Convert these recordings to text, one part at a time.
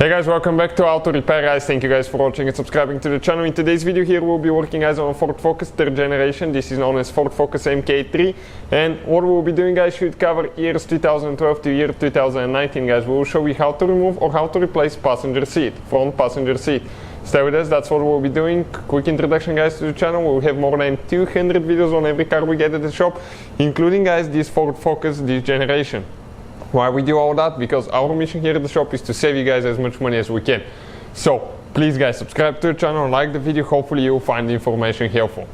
Hey guys, welcome back to Auto Repair guys. Thank you guys for watching and subscribing to the channel. In today's video here we'll be working guys on a Ford Focus 3rd generation. This is known as Ford Focus MK3, and what we'll be doing guys should cover years 2012 to year 2019 guys. We will show you how to remove or how to replace passenger seat, front passenger seat. Stay with us, that's what we'll be doing. Quick introduction guys to the channel. We'll have more than 200 videos on every car we get at the shop, including guys this Ford Focus this generation. Why we do all that? Because our mission here at the shop is to save you guys as much money as we can. So please guys, subscribe to the channel, like the video, hopefully you'll find the information helpful.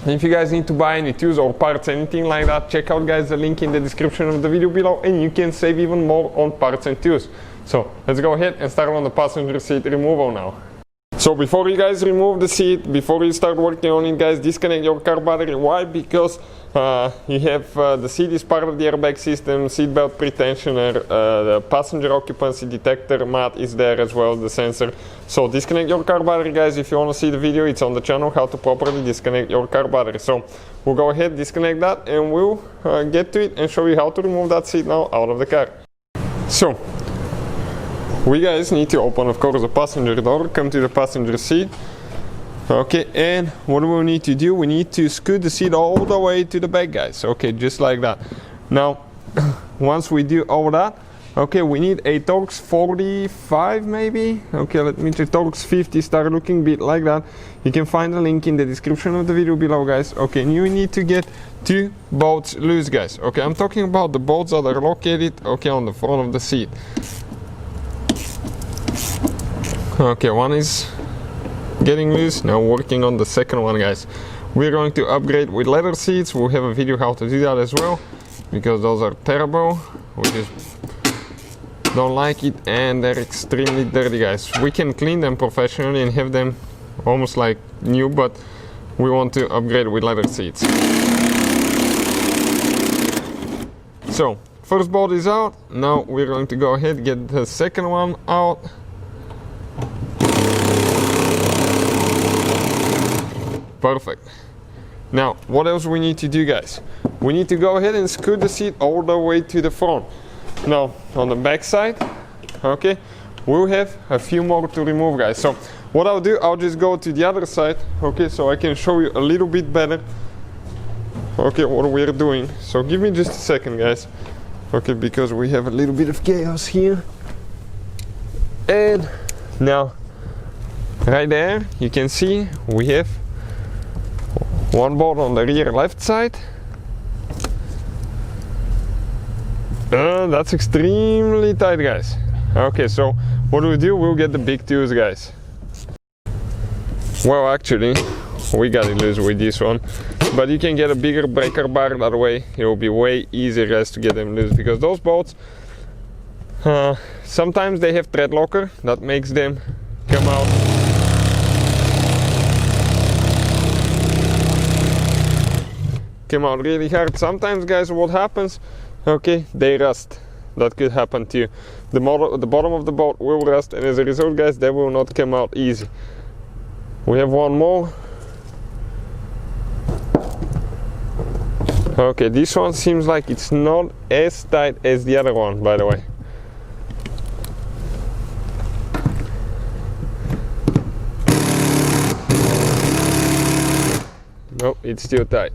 If you guys need to buy any tools or parts, anything like that, check out guys the link in the description of the video below and you can save even more on parts and tools. So let's go ahead and start on the passenger seat removal now. So before you guys remove the seat, before you start working on it guys, disconnect your car battery. Why? Because you have the seat is part of the airbag system, seat belt pretensioner, the passenger occupancy detector mat is there as well, the sensor. So disconnect your car battery guys. If you want to see the video, it's on the channel how to properly disconnect your car battery. So we'll go ahead, disconnect that, and we'll get to it and show you how to remove that seat now out of the car. So we guys need to open of course the passenger door, come to the passenger seat. Okay, and what we need to do, we need to scoot the seat all the way to the back guys. Okay, just like that. Now once we do all that, okay, we need a Torx 45 maybe. Okay, let me check. Torx 50, start looking a bit like that. You can find the link in the description of the video below guys. Okay, and you need to get two bolts loose guys. Okay, I'm talking about the bolts that are located okay on the front of the seat. Okay, one is getting loose, now working on the second one guys. We're going to upgrade with leather seats. We'll have a video how to do that as well, because those are terrible. We just don't like it and they're extremely dirty guys. We can clean them professionally and have them almost like new, but we want to upgrade with leather seats. So first bolt is out. Now we're going to go ahead and get the second one out. Perfect. Now what else we need to do guys? We need to go ahead and scoot the seat all the way to the front. Now on the back side, okay, we'll have a few more to remove guys. So what I'll do, I'll just go to the other side, okay, so I can show you a little bit better okay what we're doing. So give me just a second guys, okay, because we have a little bit of chaos here. And now right there you can see we have one bolt on the rear left side. That's extremely tight guys. Okay, so what we'll do, we'll get the big tools guys. Well actually we got it loose with this one, but you can get a bigger breaker bar that way. It will be way easier guys to get them loose, because those bolts sometimes they have thread locker that makes them come out really hard. Sometimes guys what happens, okay, they rust. That could happen to you. The bottom of the bolt will rust, and as a result guys they will not come out easy. We have one more. Okay, this one seems like it's not as tight as the other one, by the way. Nope, it's still tight.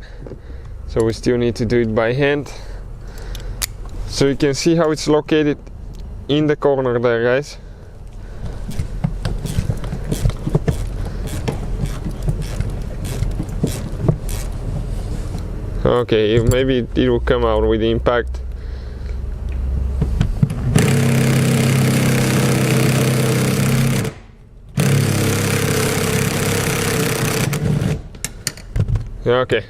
So we still need to do it by hand. So you can see how it's located in the corner there guys. Okay, maybe it will come out with the impact. Okay,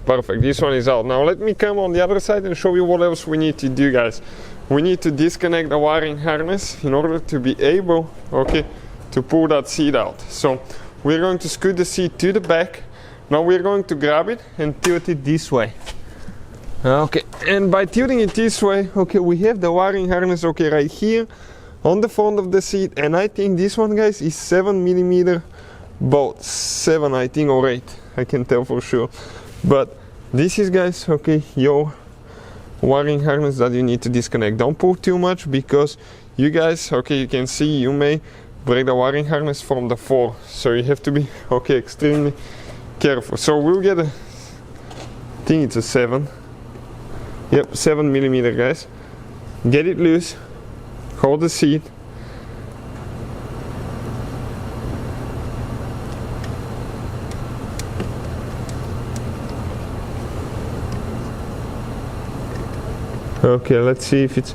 perfect, this one is out. Now let me come on the other side and show you what else we need to do guys. We need to disconnect the wiring harness in order to be able, okay, to pull that seat out. So we're going to scoot the seat to the back. Now we're going to grab it and tilt it this way. Okay, and by tilting it this way, okay, we have the wiring harness okay right here on the front of the seat, and I think this one guys is 7mm bolt, 7 I think, or 8, I can tell for sure. But this is guys, okay, your wiring harness that you need to disconnect. Don't pull too much because you guys, okay, you can see you may break the wiring harness from the 4, so you have to be, okay, extremely careful. So we'll get I think it's a 7, yep, 7 millimeter, guys. Get it loose, hold the seat, okay, let's see if it's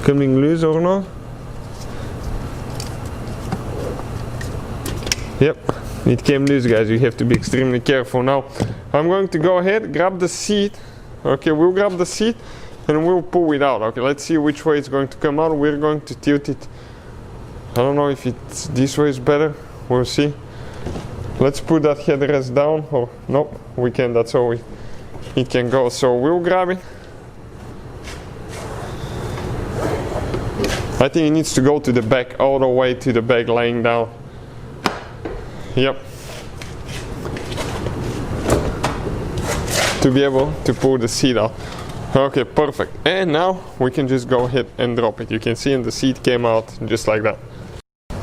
coming loose or not. Yep, it came loose, guys. You have to be extremely careful. Now I'm going to go ahead, grab the seat. Okay, we'll grab the seat and we'll pull it out. Okay, let's see which way it's going to come out. We're going to tilt it. I don't know if it's this way is better, we'll see. Let's put that headrest down, or no, we can, that's how it can go. So we'll grab it. I think it needs to go to the back, all the way to the back, laying down. Yep. To be able to pull the seat out. Okay, perfect. And now we can just go ahead and drop it. You can see, and the seat came out just like that.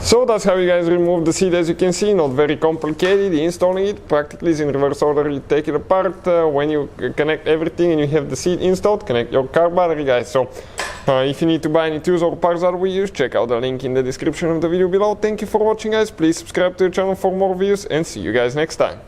So that's how you guys remove the seat. As you can see, not very complicated. Installing it practically is in reverse order. You take it apart. When you connect everything and you have the seat installed, connect your car battery, guys. So if you need to buy any tools or parts that we use, check out the link in the description of the video below. Thank you for watching, guys. Please subscribe to the channel for more videos and see you guys next time.